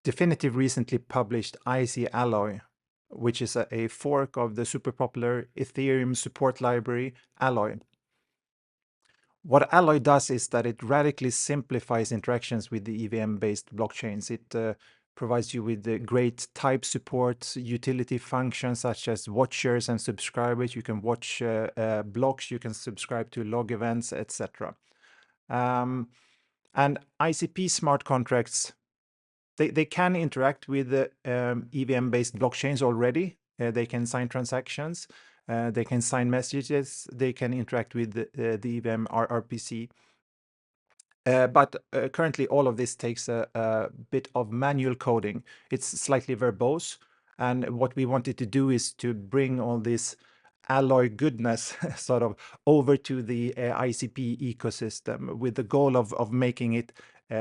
Definitive recently published IC Alloy, which is a fork of the super popular Ethereum support library Alloy. What Alloy does is that it radically simplifies interactions with the EVM-based blockchains. It provides you with great type support, utility functions such as watchers and subscribers. You can watch blocks, you can subscribe to log events, etc. And ICP smart contracts, they can interact with the EVM-based blockchains already. They can sign transactions. They can sign messages. They can interact with the EVM RPC. But currently, all of this takes a bit of manual coding. It's slightly verbose. And what we wanted to do is to bring all this Alloy goodness sort of over to the ICP ecosystem with the goal of making it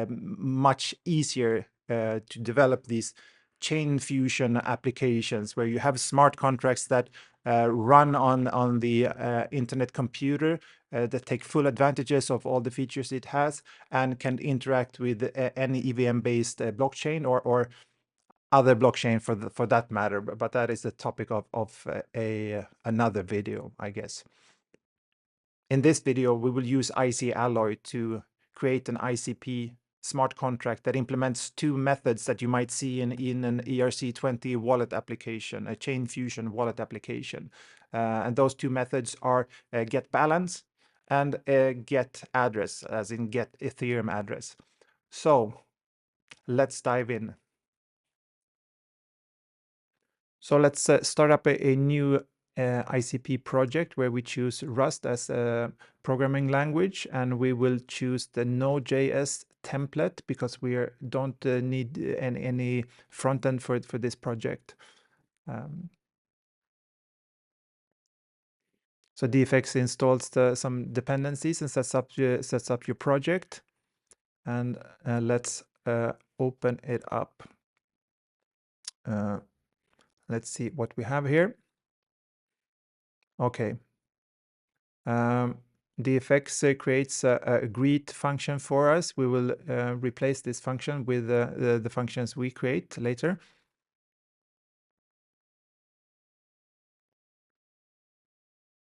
much easier to develop these chain fusion applications where you have smart contracts that run on the internet computer that take full advantages of all the features it has and can interact with any EVM-based blockchain or other blockchain for that matter. But that is the topic of another video, I guess. In this video, we will use IC Alloy to create an ICP smart contract that implements two methods that you might see in an ERC20 wallet application, a chain fusion wallet application. And those two methods are get balance and get address, as in get Ethereum address. So let's dive in. So let's start up a new ICP project where we choose Rust as a programming language, and we will choose the Node.js template because we don't need any front end for this project. So DFX installs some dependencies and sets up your project, and let's open it up. Let's see what we have here. Okay. DFX creates a greet function for us. We will replace this function with the functions we create later.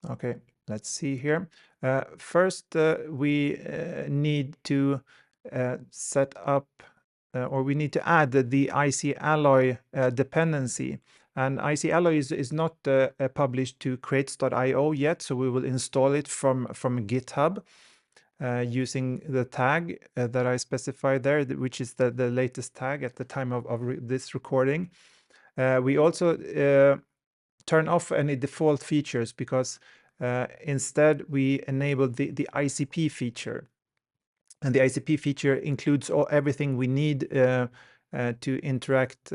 Okay, let's see here. First, we need to set up or we need to add the IC Alloy dependency. And IC Alloy is not published to crates.io yet, so we will install it from GitHub using the tag that I specified there, which is the latest tag at the time of this recording. We also turn off any default features because instead we enable the ICP feature. And the ICP feature includes everything we need to interact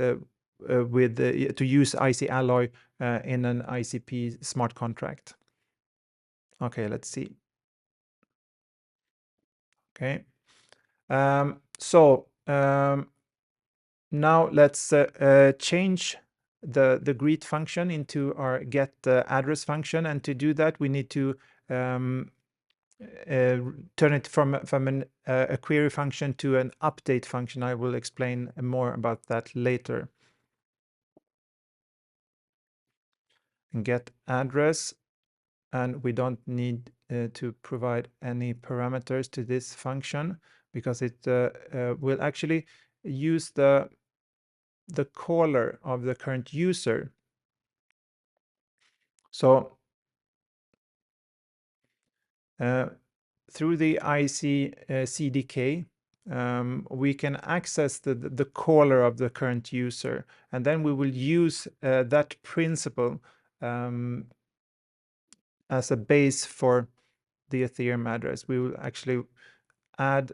with to use IC Alloy in an ICP smart contract. Okay, let's see. Okay, now let's change the greet function into our get address function, and to do that we need to turn it from a query function to an update function. I will explain more about that later. Get address, and we don't need to provide any parameters to this function because it will actually use the caller of the current user. So through the IC CDK, we can access the caller of the current user, and then we will use that principle as a base for the Ethereum address. We will actually add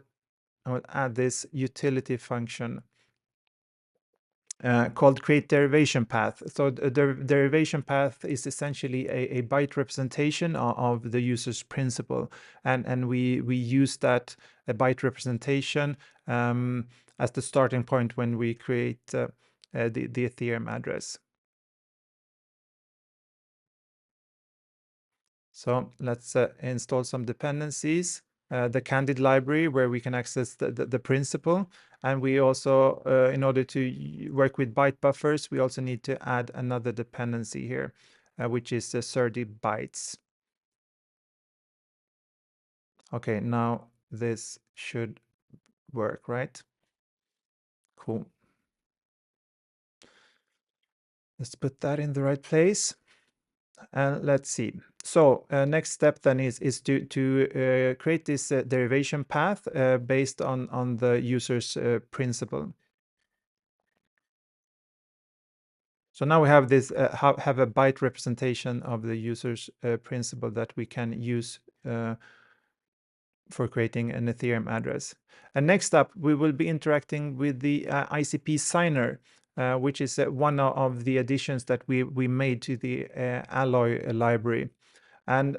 this utility function called create derivation path. So the derivation path is essentially a byte representation of the user's principal, and we use that byte representation as the starting point when we create the Ethereum address. So let's install some dependencies. the Candid library where we can access the principal. And we also, in order to work with byte buffers, we also need to add another dependency here, which is the 30 bytes. Okay, now this should work, right? Cool. Let's put that in the right place. And let's see. So next step then is to create this derivation path based on the user's principal. So now we have this have a byte representation of the user's principal that we can use for creating an Ethereum address. And next up, we will be interacting with the ICP signer, which is one of the additions that we made to the Alloy library. And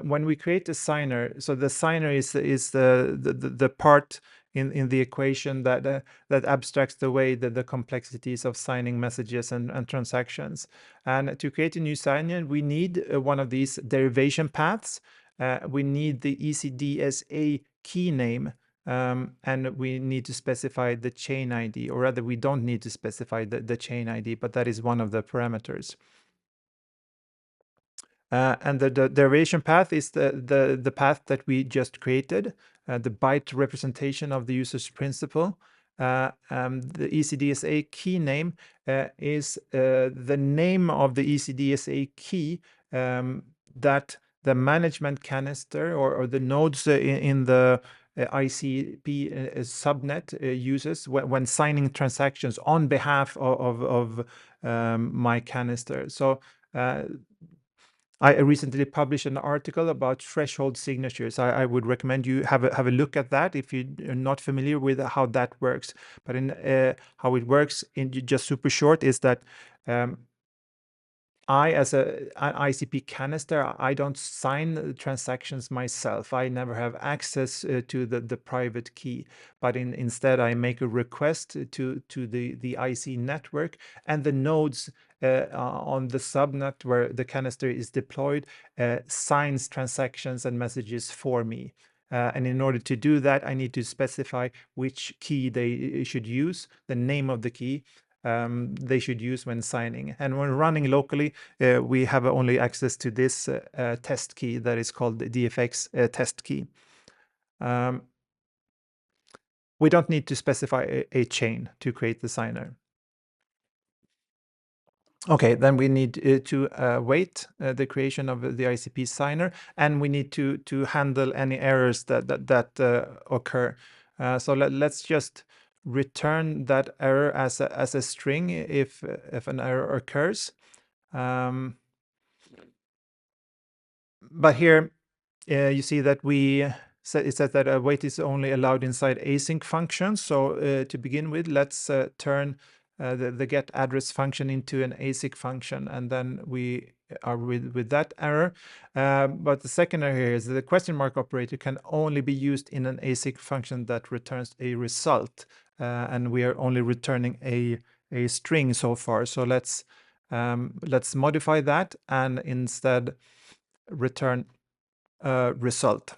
when we create a signer, so the signer is the part in the equation that abstracts away the complexities of signing messages and transactions. And to create a new signer, we need one of these derivation paths. We need the ECDSA key name, and we need to specify the chain ID, or rather, we don't need to specify the chain ID, but that is one of the parameters. And the derivation path is the path that we just created, the byte representation of the user's principal. The ECDSA key name is the name of the ECDSA key that the management canister or the nodes in the ICP subnet uses when signing transactions on behalf of my canister. So I recently published an article about threshold signatures. I would recommend you have a look at that if you're not familiar with how that works. But in how it works, in just super short, is that I, as an ICP canister, I don't sign transactions myself. I never have access to the private key, but instead I make a request to the IC network, and the nodes on the subnet where the canister is deployed signs transactions and messages for me. And in order to do that, I need to specify which key they should use, the name of the key, they should use when signing. And when running locally, we have only access to this test key that is called the DFX test key. We don't need to specify a chain to create the signer. Okay, then we need to wait the creation of the ICP signer, and we need to handle any errors that occur. So let's just return that error as a string if an error occurs. But here you see that it says that a wait is only allowed inside async functions. So to begin with, let's turn the get address function into an async function, and then we are with that error. But the second error here is that the question mark operator can only be used in an async function that returns a result, and we are only returning a string so far. So let's modify that and instead return a result.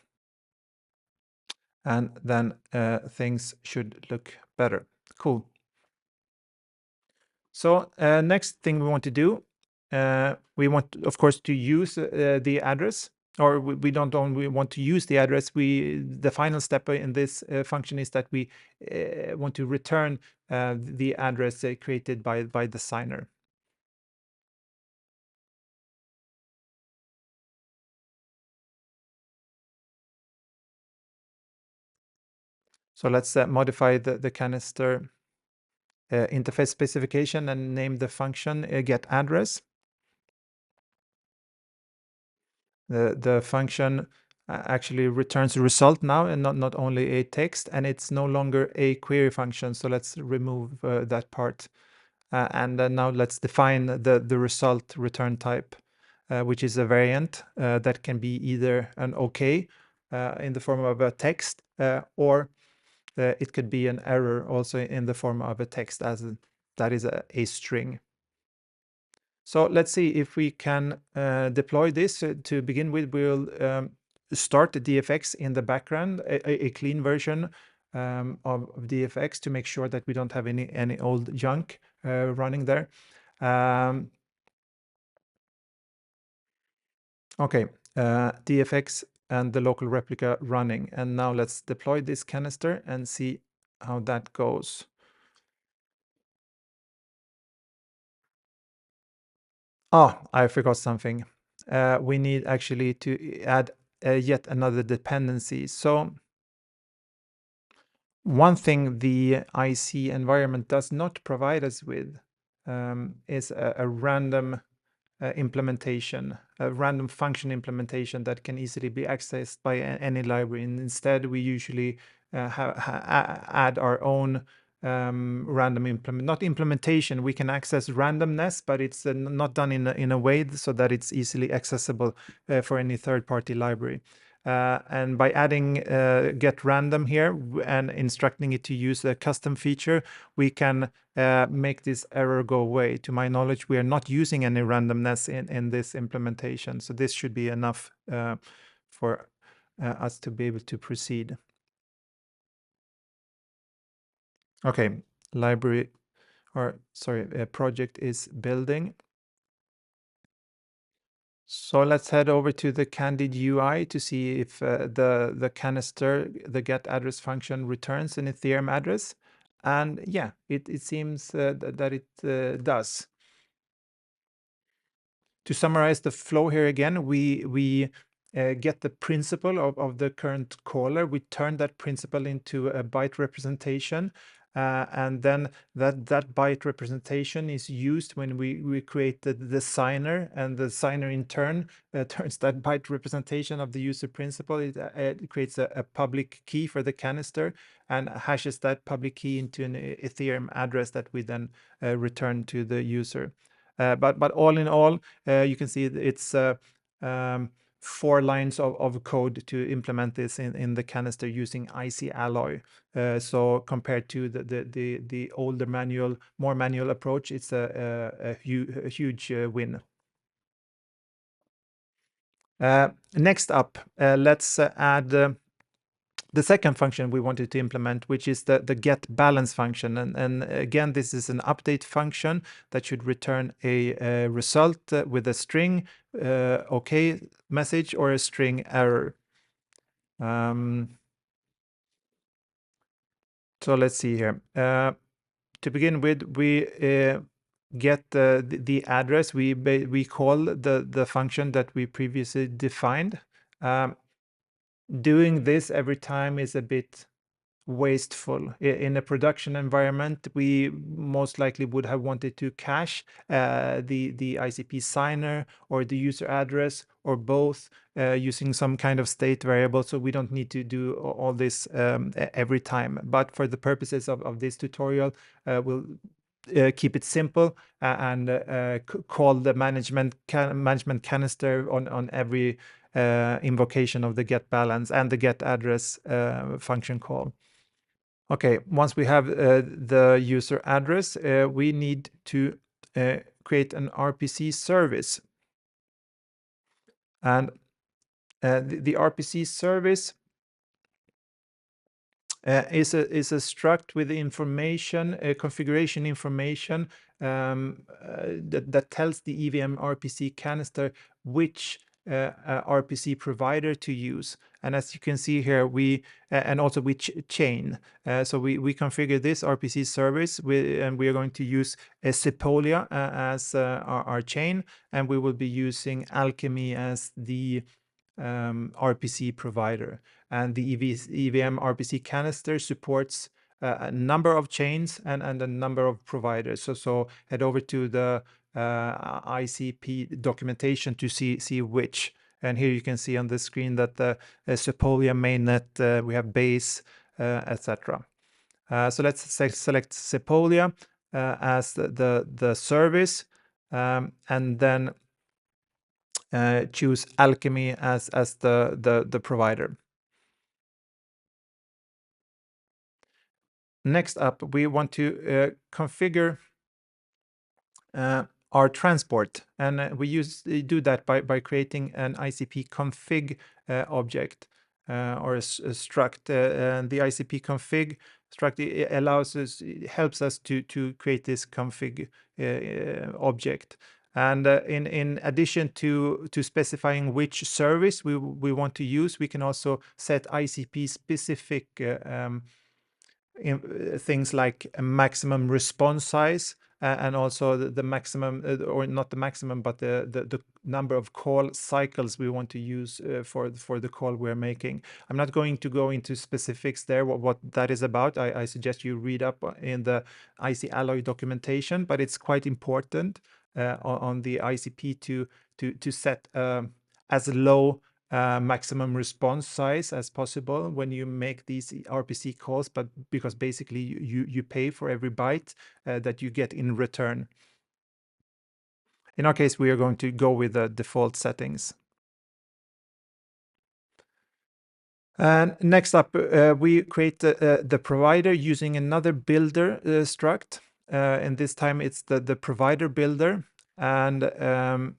And then things should look better. Cool. So next thing we want to do, we want, of course, to use the address, or we don't only want to use the address. The final step in this function is that we want to return the address created by the signer. So let's modify the canister interface specification and name the function get address. The function actually returns a result now and not only a text, and it's no longer a query function. So let's remove that part. And now let's define the result return type, which is a variant that can be either an OK in the form of a text, or it could be an error also in the form of a text, as that is a string. So let's see if we can deploy this. To begin with, we'll start the DFX in the background, a clean version of DFX to make sure that we don't have any old junk running there. Okay, DFX and the local replica running. And now let's deploy this canister and see how that goes. Oh, I forgot something. We need actually to add yet another dependency. So one thing the IC environment does not provide us with is a random implementation, a random function implementation that can easily be accessed by any library. And instead, we usually add our own random not implementation. We can access randomness, but it's not done in a way so that it's easily accessible for any third-party library. And by adding get random here and instructing it to use a custom feature, we can make this error go away. To my knowledge, we are not using any randomness in this implementation. So this should be enough for us to be able to proceed. Okay, library, or sorry, project is building. So let's head over to the Candid UI to see if the canister, the get address function returns an Ethereum address. And yeah, it seems that it does. To summarize the flow here again, we get the principal of the current caller. We turn that principal into a byte representation. And then that byte representation is used when we create the signer, and the signer in turn turns that byte representation of the user principal. It creates a public key for the canister and hashes that public key into an Ethereum address that we then return to the user. But all in all, you can see it's 4 lines of code to implement this in the canister using IC Alloy. So compared to the older more manual approach, it's a huge win. Next up, let's add the second function we wanted to implement, which is the get balance function. And again, this is an update function that should return a result with a string OK message or a string error. So let's see here. To begin with, we get the address. We call the function that we previously defined. Doing this every time is a bit wasteful. In a production environment, we most likely would have wanted to cache the ICP signer or the user address or both using some kind of state variable. So we don't need to do all this every time. But for the purposes of this tutorial, we'll keep it simple and call the management canister on every invocation of the get balance and the get address function call. Okay, once we have the user address, we need to create an RPC service. And the RPC service is a struct with information, configuration information that tells the EVM RPC canister which RPC provider to use. And as you can see here, and also which chain. So we configure this RPC service and we are going to use Sepolia as our chain, and we will be using Alchemy as the RPC provider. And the EVM RPC canister supports a number of chains and a number of providers. So head over to the ICP documentation to see which. And here you can see on the screen that the Sepolia mainnet, we have base, etc. So let's select Sepolia as the service, and then choose Alchemy as the provider. Next up, we want to configure our transport. And we do that by creating an ICP config object or a struct. And the ICP config struct helps us to create this config object. And in addition to specifying which service we want to use, we can also set ICP specific things like a maximum response size and also the maximum, or not the maximum, but the number of call cycles we want to use for the call we're making. I'm not going to go into specifics there, what that is about. I suggest you read up in the IC Alloy documentation, but it's quite important on the ICP to set as low maximum response size as possible when you make these RPC calls, but because basically you pay for every byte that you get in return. In our case, we are going to go with the default settings. And next up, we create the provider using another builder struct. And this time it's the provider builder. And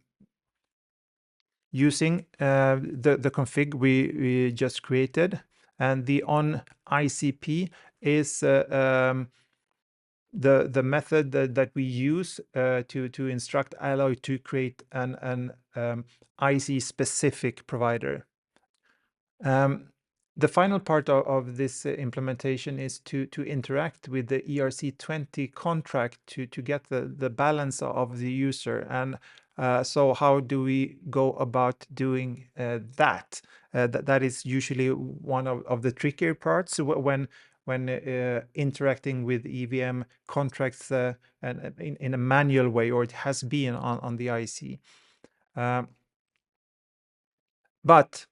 using the config we just created, and the on ICP is the method that we use to instruct Alloy to create an IC specific provider. The final part of this implementation is to interact with the ERC20 contract to get the balance of the user. And so how do we go about doing that? That is usually one of the trickier parts when interacting with EVM contracts and in a manual way, or it has been on the IC. But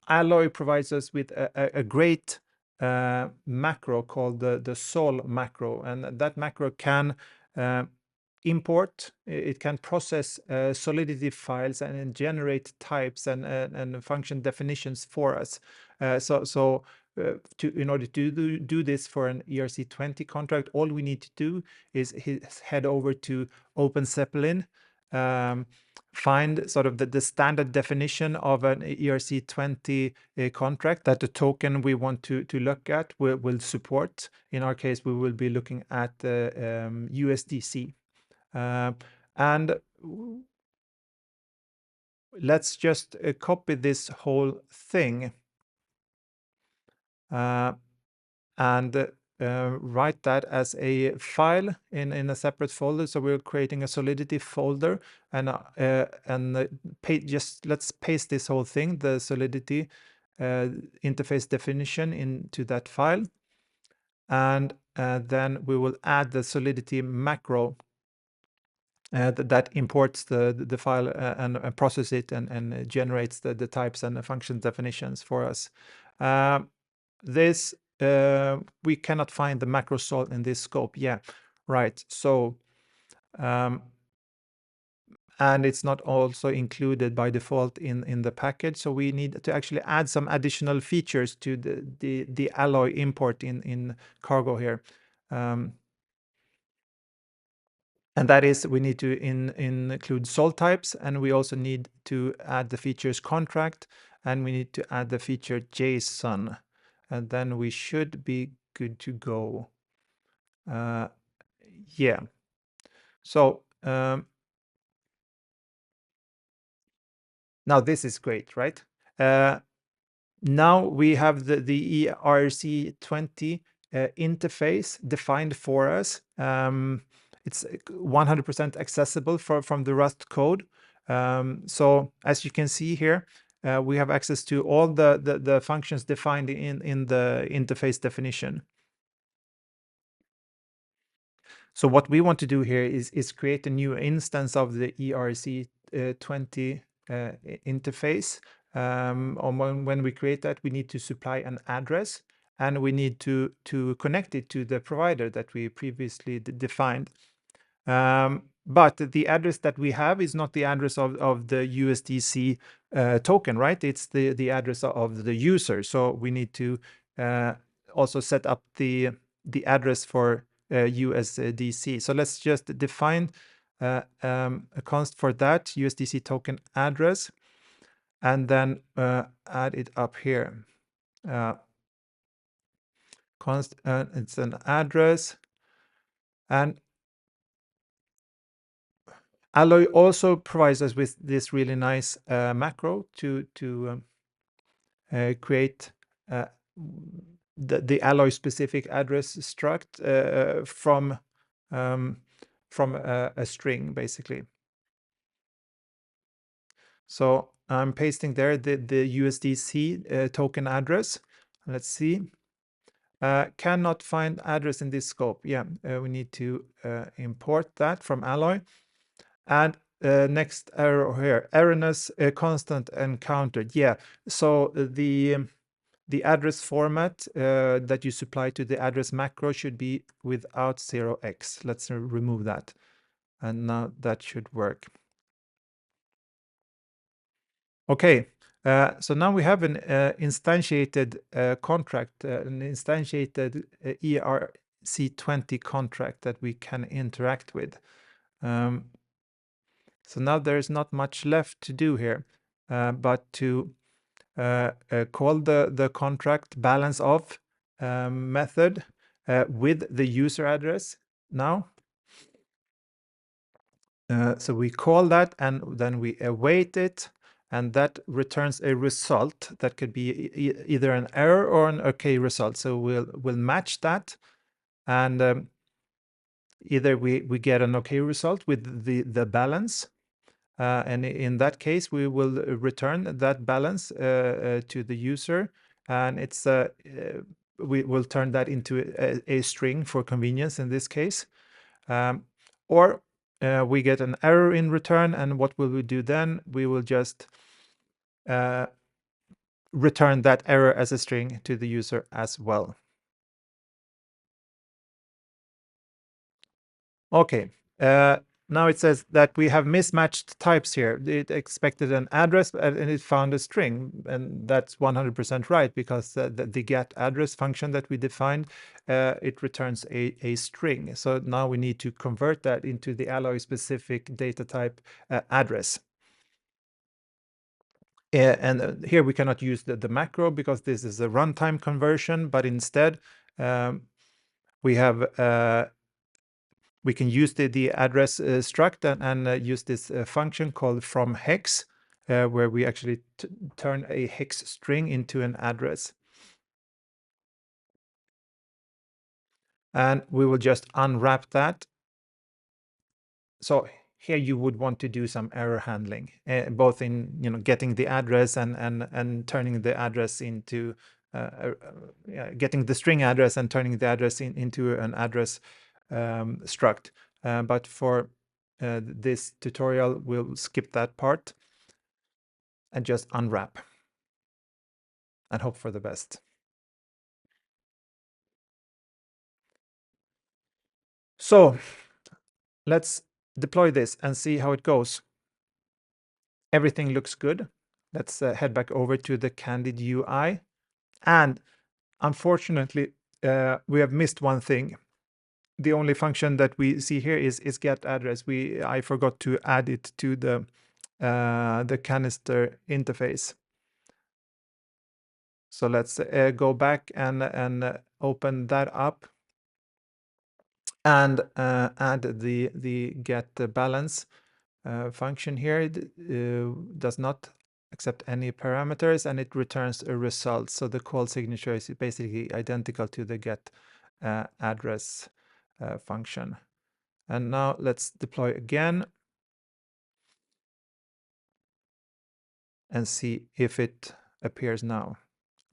Alloy provides us with a great macro called the sol macro, and that macro can import, it can process Solidity files and generate types and function definitions for us. In order to do this for an ERC20 contract, all we need to do is head over to OpenZeppelin, find sort of the standard definition of an ERC20 contract that the token we want to look at will support. In our case, we will be looking at USDC. And let's just copy this whole thing and write that as a file in a separate folder. So we're creating a Solidity folder, and let's paste this whole thing, the Solidity interface definition, into that file, and then we will add the Solidity macro that imports the file and process it and generates the types and the function definitions for us. This we cannot find the macro sol in this scope. Yeah, right. So and it's not also included by default in the package. So we need to actually add some additional features to the Alloy import in Cargo here. And that is, we need to include sol types, and we also need to add the features contract, and we need to add the feature JSON, and then we should be good to go. Yeah. So now this is great, right? Now we have the ERC20 interface defined for us. It's 100% accessible from the Rust code. So as you can see here, we have access to all the functions defined in the interface definition. So what we want to do here is create a new instance of the ERC20 interface. When we create that, we need to supply an address, and we need to connect it to the provider that we previously defined. But the address that we have is not the address of the USDC token, right? It's the address of the user. So we need to also set up the address for USDC. So let's just define a const for that USDC token address, and then add it up here. Const, it's an address, and Alloy also provides us with this really nice macro to create the Alloy specific address struct from a string, basically. So I'm pasting there the USDC token address. Let's see. Cannot find address in this scope. Yeah, we need to import that from Alloy. And next error here, erroneous constant encountered. Yeah, so the address format that you supply to the address macro should be without 0x. Let's remove that. And now that should work. Okay, so now we have an instantiated contract, an instantiated ERC20 contract that we can interact with. So now there's not much left to do here, but to call the contract balance of method with the user address now. So we call that, and then we await it, and that returns a result that could be either an error or an OK result. So we'll match that, and either we get an OK result with the balance, and in that case we will return that balance to the user, and it's we will turn that into a string for convenience in this case, or we get an error in return, and what will we do then? We will just return that error as a string to the user as well. Okay, now it says that we have mismatched types here. It expected an address and it found a string, and that's 100% right, because the get address function that we defined, it returns a string. So now we need to convert that into the Alloy specific data type address. And here we cannot use the macro because this is a runtime conversion, but instead we have we can use the address struct and use this function called from hex, where we actually turn a hex string into an address. And we will just unwrap that. So here you would want to do some error handling, both in getting the address and turning the address into getting the string address and turning the address into an address struct. But for this tutorial, we'll skip that part and just unwrap and hope for the best. So let's deploy this and see how it goes. Everything looks good. Let's head back over to the Candid UI. And unfortunately, we have missed one thing. The only function that we see here is get address. I forgot to add it to the canister interface. So let's go back and open that up and add the get balance function here. It does not accept any parameters, and it returns a result. So the call signature is basically identical to the get address function. And now let's deploy again and see if it appears now.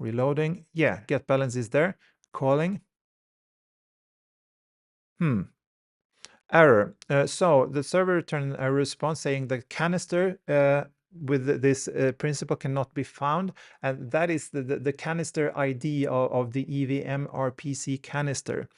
Reloading. Yeah, get balance is there. Calling. Error. So the server returned a response saying the canister with this principal cannot be found, and that is the canister ID of the EVM RPC canister,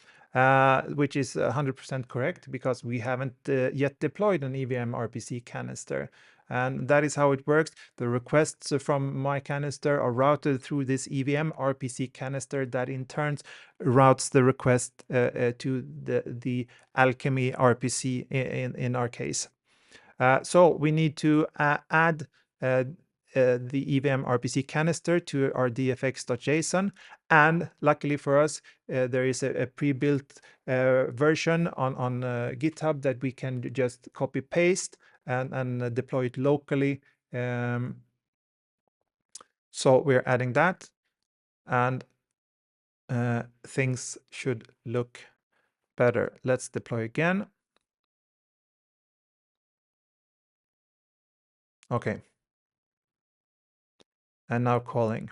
which is 100% correct because we haven't yet deployed an EVM RPC canister. And that is how it works. The requests from my canister are routed through this EVM RPC canister that in turn routes the request to the Alchemy RPC in our case. So we need to add the EVM RPC canister to our dfx.json. And luckily for us, there is a pre-built version on GitHub that we can just copy paste and deploy it locally. So we're adding that, and things should look better. Let's deploy again. Okay. And now calling.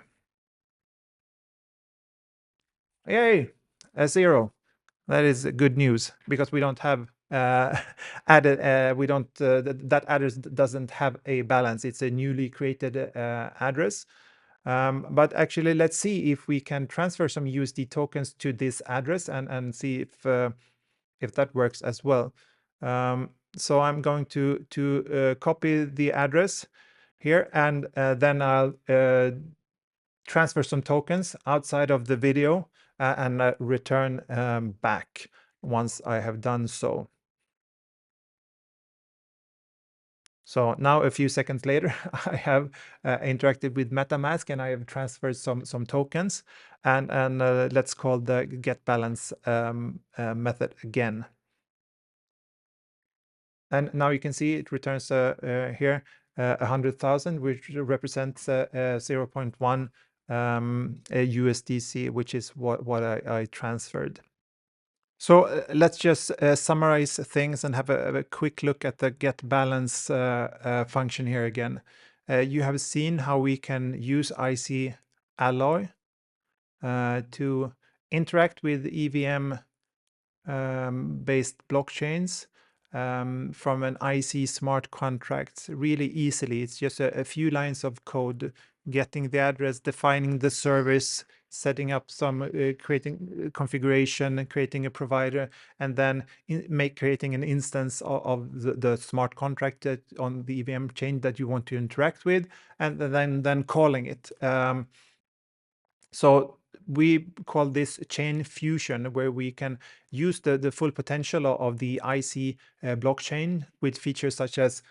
Yay, a 0. That is good news because we don't have added. We don't. That address doesn't have a balance. It's a newly created address. But actually, let's see if we can transfer some USD tokens to this address and see if that works as well. So I'm going to copy the address here, and then I'll transfer some tokens outside of the video and return back once I have done so. So now a few seconds later, I have interacted with MetaMask and I have transferred some tokens, and let's call the get balance method again. And now you can see it returns here 100,000, which represents 0.1 USDC, which is what I transferred. So let's just summarize things and have a quick look at the get balance function here again. You have seen how we can use IC Alloy to interact with EVM based blockchains from an IC smart contract really easily. It's just a few lines of code, getting the address, defining the service, setting up some creating configuration, creating a provider, and then creating an instance of the smart contract on the EVM chain that you want to interact with, and then calling it. So we call this chain fusion, where we can use the full potential of the IC blockchain with features such as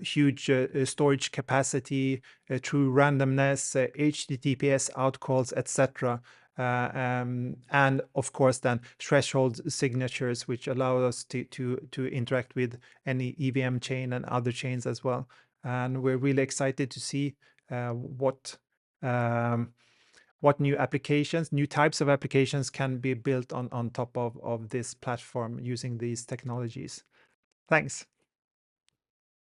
huge storage capacity, true randomness, HTTPS outcalls, etc. And of course then threshold signatures, which allow us to interact with any EVM chain and other chains as well. And we're really excited to see what new applications, new types of applications can be built on top of this platform using these technologies. Thanks.